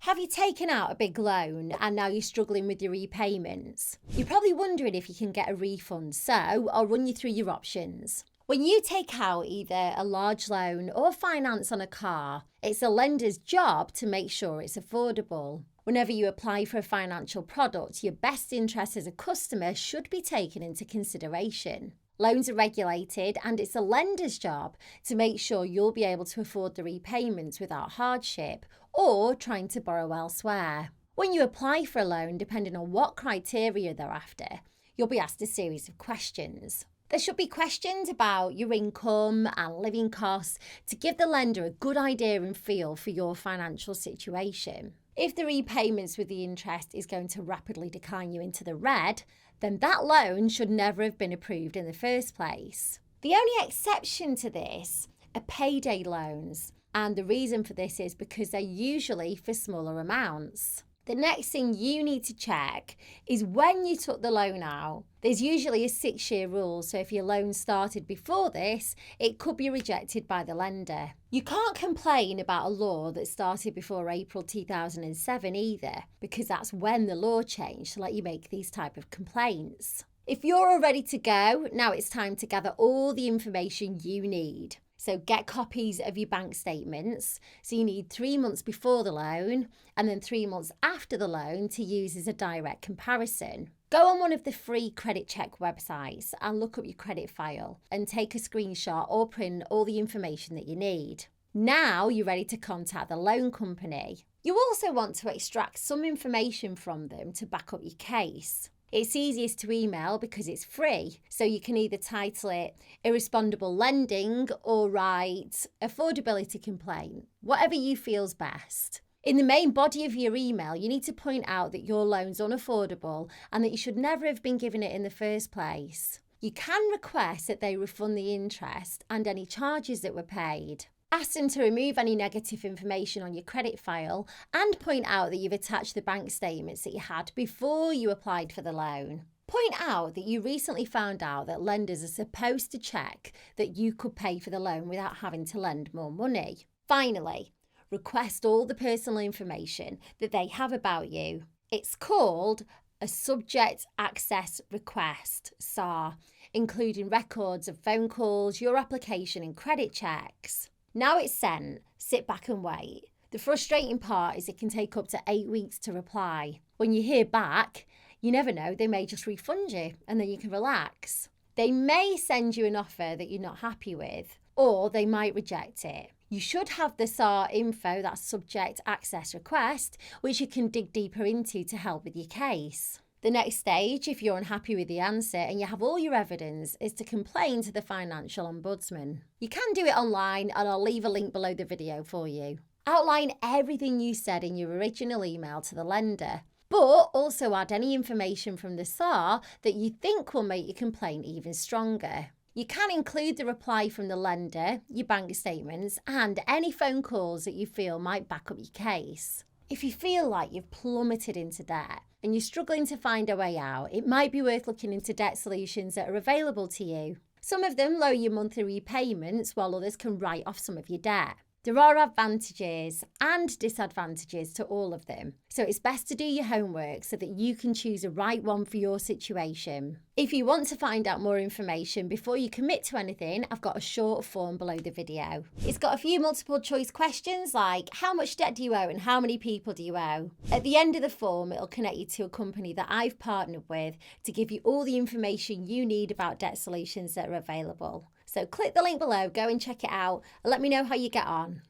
Have you taken out a big loan and now you're struggling with your repayments? You're probably wondering if you can get a refund, so I'll run you through your options. When you take out either a large loan or finance on a car, it's a lender's job to make sure it's affordable. Whenever you apply for a financial product, your best interest as a customer should be taken into consideration. Loans are regulated, and it's a lender's job to make sure you'll be able to afford the repayments without hardship or trying to borrow elsewhere. When you apply for a loan, depending on what criteria they're after, you'll be asked a series of questions. There should be questions about your income and living costs to give the lender a good idea and feel for your financial situation. If the repayments with the interest is going to rapidly decline you into the red, then that loan should never have been approved in the first place. The only exception to this are payday loans, and the reason for this is because they're usually for smaller amounts. The next thing you need to check is when you took the loan out. There's usually a 6-year rule, so if your loan started before this, it could be rejected by the lender. You can't complain about a law that started before April 2007 either, because that's when the law changed to let you make these type of complaints. If you're all ready to go, now it's time to gather all the information you need. So get copies of your bank statements. So you need 3 months before the loan and then 3 months after the loan to use as a direct comparison. Go on one of the free credit check websites and look up your credit file and take a screenshot or print all the information that you need. Now you're ready to contact the loan company. You also want to extract some information from them to back up your case. It's easiest to email because it's free, so you can either title it Irresponsible Lending or write Affordability Complaint, whatever you feel's best. In the main body of your email, you need to point out that your loan's unaffordable and that you should never have been given it in the first place. You can request that they refund the interest and any charges that were paid. Ask them to remove any negative information on your credit file and point out that you've attached the bank statements that you had before you applied for the loan. Point out that you recently found out that lenders are supposed to check that you could pay for the loan without having to lend more money. Finally, request all the personal information that they have about you. It's called a Subject Access Request, SAR, including records of phone calls, your application and credit checks. Now it's sent, sit back and wait. The frustrating part is it can take up to 8 weeks to reply. When you hear back, you never know, they may just refund you and then you can relax. They may send you an offer that you're not happy with, or they might reject it. You should have the SAR info, that subject access request, which you can dig deeper into to help with your case. The next stage, if you're unhappy with the answer and you have all your evidence, is to complain to the Financial Ombudsman. You can do it online and I'll leave a link below the video for you. Outline everything you said in your original email to the lender, but also add any information from the SAR that you think will make your complaint even stronger. You can include the reply from the lender, your bank statements, and any phone calls that you feel might back up your case. If you feel like you've plummeted into debt and you're struggling to find a way out, it might be worth looking into debt solutions that are available to you. Some of them lower your monthly repayments, while others can write off some of your debt. There are advantages and disadvantages to all of them, so it's best to do your homework so that you can choose the right one for your situation. If you want to find out more information before you commit to anything, I've got a short form below the video. It's got a few multiple choice questions like how much debt do you owe and how many people do you owe? At the end of the form, it'll connect you to a company that I've partnered with to give you all the information you need about debt solutions that are available. So click the link below, go and check it out, and let me know how you get on.